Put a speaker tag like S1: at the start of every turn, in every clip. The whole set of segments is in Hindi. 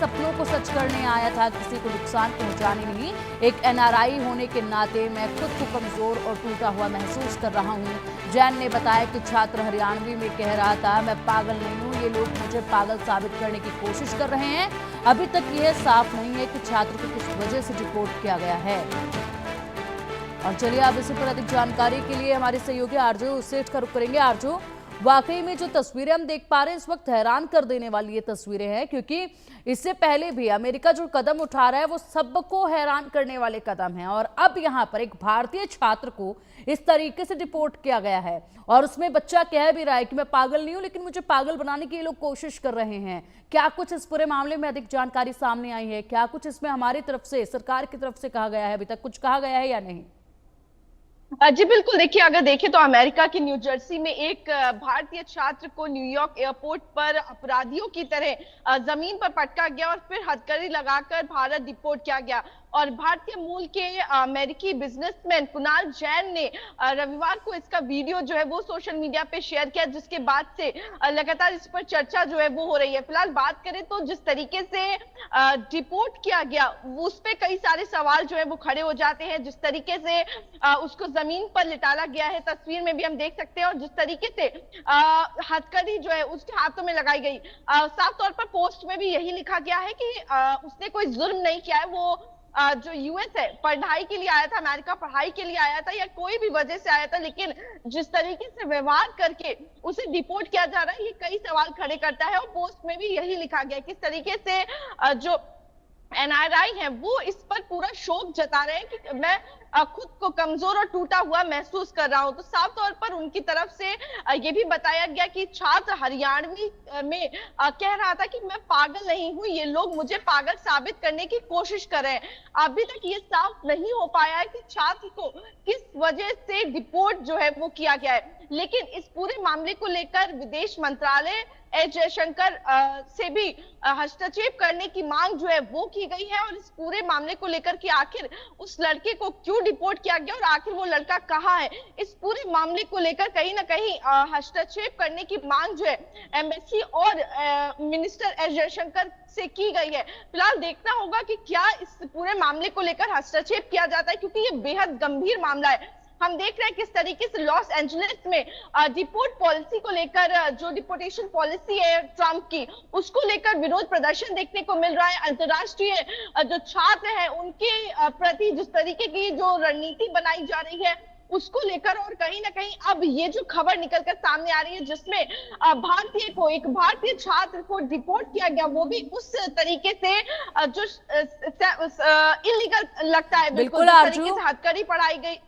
S1: सपनों को सच करने आया था, किसी को नुकसान पहुंचाने नहीं। एक एनआरआई होने के नाते मैं खुद को कमजोर और टूटा हुआ महसूस कर रहा हूं। जैन ने बताया कि छात्र हरियाणवी में कह रहा था, मैं पागल नहीं हूं, ये लोग मुझे पागल साबित करने की कोशिश कर रहे हैं। अभी तक यह साफ नहीं है कि छात्र को किस वजह से डिपोर्ट किया गया है। और चलिए आप इसी पर अधिक जानकारी के लिए हमारे सहयोगी आरजू सेठ का रुख करेंगे। आरजू, वाकई में जो तस्वीरें हम देख पा रहे हैं इस वक्त हैरान कर देने वाली ये तस्वीरें हैं, क्योंकि इससे पहले भी अमेरिका जो कदम उठा रहा है वो सबको हैरान करने वाले कदम हैं। और अब यहाँ पर एक भारतीय छात्र को इस तरीके से डिपोर्ट किया गया है और उसमें बच्चा कह भी रहा है कि मैं पागल नहीं हूं, लेकिन मुझे पागल बनाने की ये लोग कोशिश कर रहे हैं। क्या कुछ इस पूरे मामले में अधिक जानकारी सामने आई है? क्या कुछ इसमें हमारी तरफ से, सरकार की तरफ से कहा गया है? अभी तक कुछ कहा गया है या नहीं?
S2: जी बिल्कुल। देखिए, अगर देखें तो अमेरिका के न्यू जर्सी में एक भारतीय छात्र को न्यूयॉर्क एयरपोर्ट पर अपराधियों की तरह जमीन पर पटका गया और फिर हथकड़ी लगाकर भारत डिपोर्ट किया गया। और भारतीय मूल के अमेरिकी बिजनेसमैन कुणाल जैन ने रविवार को इसका वीडियो जो है वो सोशल मीडिया पे शेयर किया, जिसके बाद से लगातार इस पर चर्चा जो है वो हो रही है। फिलहाल बात करें तो जिस तरीके से डिपोर्ट किया गया उस पे कई सारे सवाल जो है वो खड़े हो जाते हैं। जिस तरीके से उसको जमीन पर लिटाला गया है, तस्वीर में भी हम देख सकते हैं, और जिस तरीके से हथकड़ी जो है उसके हाथों में लगाई गई, साफ तौर पर पोस्ट में भी यही लिखा गया है कि उसने कोई जुर्म नहीं किया है। वो जो यूएस है पढ़ाई के लिए आया था, अमेरिका पढ़ाई के लिए आया था या कोई भी वजह से आया था, लेकिन जिस तरीके से व्यवहार करके उसे डिपोर्ट किया जा रहा है ये कई सवाल खड़े करता है। और पोस्ट में भी यही लिखा गया है किस तरीके से जो एनआरआई है वो इस पर पूरा शोक जता रहे हैं कि मैं खुद को कमजोर और टूटा हुआ महसूस कर रहा हूं। तो साफ तौर पर उनकी तरफ से ये भी बताया गया कि छात्र हरियाणवी में कह रहा था कि मैं पागल नहीं हूं, ये लोग मुझे पागल साबित करने की कोशिश कर रहे हैं। अभी तक ये साफ नहीं हो पाया है कि छात्र को किस वजह से डिपोर्ट जो है वो किया गया है, लेकिन इस पूरे मामले को लेकर विदेश मंत्रालय एस जयशंकर से भी हस्तक्षेप करने की मांग जो है वो की गई है। और इस पूरे मामले को लेकर कि आखिर उस लड़के को क्यों डिपोर्ट किया गया और आखिर वो लड़का कहाँ है, इस पूरे मामले को लेकर कहीं ना कहीं हस्तक्षेप करने की मांग जो है एम्बेसी और मिनिस्टर एस जयशंकर से की गई है। फिलहाल देखना होगा कि क्या इस पूरे मामले को लेकर हस्तक्षेप किया जाता है, क्योंकि ये बेहद गंभीर मामला है। हम देख रहे हैं किस तरीके से लॉस एंजलिस में डिपोर्ट पॉलिसी को लेकर, जो डिपोर्टेशन पॉलिसी है ट्रंप की, उसको लेकर विरोध प्रदर्शन देखने को मिल रहा है। अंतर्राष्ट्रीय जो छात्र हैं उनके प्रति जिस तरीके की जो रणनीति बनाई जा रही है उसको लेकर, और कहीं ना कहीं अब ये जो खबर निकलकर सामने आ रही है जिसमें एक भारतीय छात्र को डिपोर्ट किया गया, वो भी उस तरीके से जो इलीगल लगता है, बिल्कुल जिस तरीके से हथकड़ी पढ़ाई गई।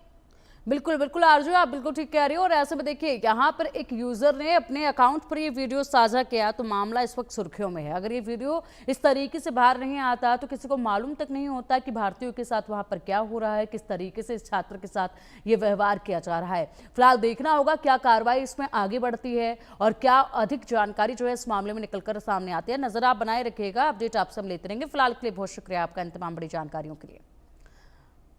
S1: बिल्कुल बिल्कुल आरजू, आप बिल्कुल ठीक कह रही हो। और ऐसे में देखिए यहाँ पर एक यूजर ने अपने अकाउंट पर ये वीडियो साझा किया तो मामला इस वक्त सुर्खियों में है। अगर ये वीडियो इस तरीके से बाहर नहीं आता तो किसी को मालूम तक नहीं होता कि भारतीयों के साथ वहां पर क्या हो रहा है, किस तरीके से इस छात्र के साथ ये व्यवहार किया जा रहा है। फिलहाल देखना होगा क्या कार्रवाई इसमें आगे बढ़ती है और क्या अधिक जानकारी जो है इस मामले में निकलकर सामने आती है। नजर आप बनाए रखिएगा, अपडेट आपसे हम लेते रहेंगे। फिलहाल के लिए बहुत शुक्रिया आपका इन तमाम बड़ी जानकारियों के लिए।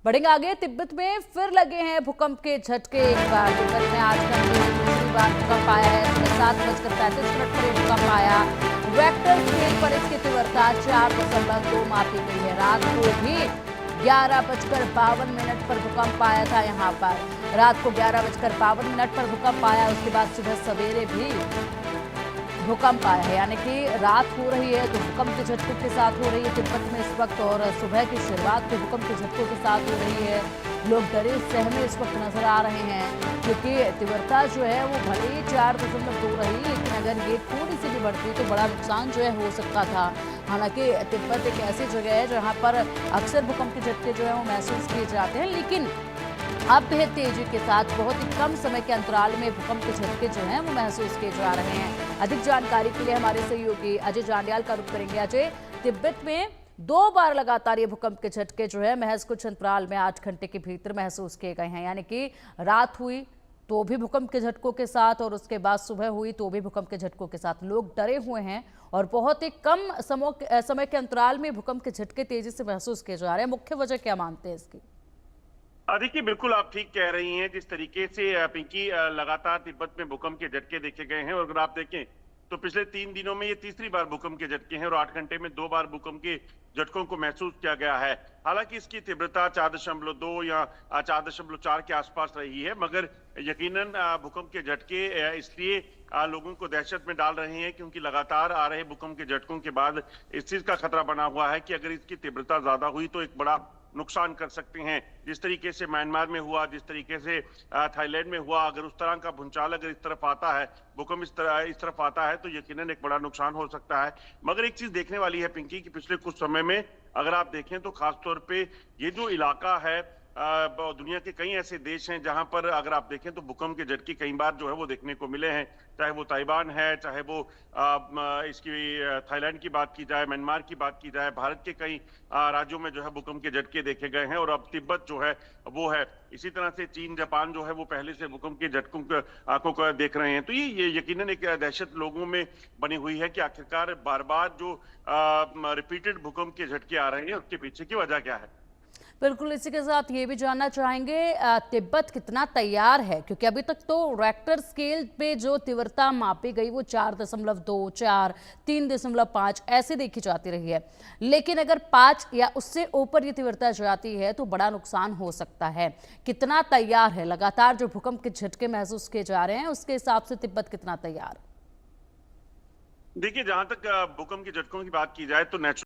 S1: बढ़ेंगे आगे। तिब्बत में फिर लगे हैं भूकंप के झटके। एक बार तिब्बत में आज दूसरी बार भूकंप आया है। 7:35 पर भूकंप आया। वेक्टर स्केल पर इसकी तीव्रता 4.2 मापी गई है। रात को भी 11:52 पर भूकंप आया था। यहाँ पर रात को 11:52 पर भूकंप आया। उसके बाद सुबह सवेरे भी भूकंप आया है, यानी कि रात हो रही है तो भूकंप के झटकों के साथ हो रही है तिब्बत में इस वक्त, और सुबह की शुरुआत तो भूकंप के झटकों के साथ हो रही है। लोग डरे सहमे इस वक्त नजर आ रहे हैं, क्योंकि तीव्रता जो है वो भले ही 4.2 रही, लेकिन अगर ये थोड़ी सी भी बढ़ती तो बड़ा नुकसान जो है हो सकता था। हालांकि तिब्बत एक ऐसी जगह है जहाँ पर अक्सर भूकंप के झटके जो है वो महसूस किए जाते हैं, लेकिन अब बेहद तेजी के साथ बहुत ही कम समय के अंतराल में भूकंप के झटके जो हैं वो महसूस किए जा रहे हैं। अधिक जानकारी के लिए हमारे सहयोगी अजय जांडियाल का रुख करेंगे। अजय, तिब्बत में 2 बार लगातार ये भूकंप के झटके जो है महज कुछ अंतराल में 8 घंटे के भीतर महसूस किए गए हैं, यानी कि रात हुई तो भी भूकंप के झटकों के साथ और उसके बाद सुबह हुई तो भी भूकंप के झटकों के साथ। लोग डरे हुए हैं और बहुत ही कम समय के अंतराल में भूकंप के झटके तेजी से महसूस किए जा रहे हैं। मुख्य वजह क्या मानते हैं इसकी?
S3: देखिए, बिल्कुल आप ठीक कह रही हैं। जिस तरीके से पिंकी लगातार तिब्बत में भूकंप के झटके देखे गए हैं, और अगर आप देखें तो पिछले 3 दिनों में ये तीसरी बार भूकंप के झटके हैं और 8 घंटे में 2 बार भूकंप के झटकों को महसूस किया गया है। हालांकि इसकी तीव्रता 4.2 या 4.4 के आसपास रही है, मगर यकीनन भूकंप के झटके इसलिए लोगों को दहशत में डाल रहे हैं क्योंकि लगातार आ रहे भूकंप के झटकों के बाद इस चीज का खतरा बना हुआ है कि अगर इसकी तीव्रता ज्यादा हुई तो एक बड़ा नुकसान कर सकते हैं। जिस तरीके से म्यांमार में हुआ, जिस तरीके से थाईलैंड में हुआ, अगर उस तरह का भूचाल अगर इस तरफ आता है, भूकंप इस तरफ आता है, तो यकीनन एक बड़ा नुकसान हो सकता है। मगर एक चीज देखने वाली है पिंकी कि पिछले कुछ समय में अगर आप देखें तो खासतौर पे ये जो इलाका है, दुनिया के कई ऐसे देश हैं जहां पर अगर आप देखें तो भूकंप के झटके कई बार जो है वो देखने को मिले हैं। चाहे वो ताइवान है, चाहे वो इसकी थाईलैंड की बात की जाए, म्यांमार की बात की जाए, भारत के कई राज्यों में जो है भूकंप के झटके देखे गए हैं और अब तिब्बत जो है वो है। इसी तरह से चीन, जापान जो है वो पहले से भूकंप के झटकों को देख रहे हैं। तो ये यकीनन एक दहशत लोगों में बनी हुई है कि आखिरकार बार बार जो रिपीटेड भूकंप के झटके आ रहे हैं उसके पीछे की वजह क्या है।
S1: बिल्कुल, इसी के साथ ये भी जानना चाहेंगे तिब्बत कितना तैयार है, क्योंकि अभी तक तो रेक्टर स्केल पे जो तीव्रता मापी गई वो 4.2, 4, 3.5 ऐसे देखी जाती रही है, लेकिन अगर 5 या उससे ऊपर ये तीव्रता जाती है तो बड़ा नुकसान हो सकता है। कितना तैयार है? लगातार जो भूकंप के झटके महसूस किए जा रहे हैं उसके हिसाब से तिब्बत कितना तैयार?
S3: देखिए, जहां तक भूकंप के झटकों की बात की जाए तो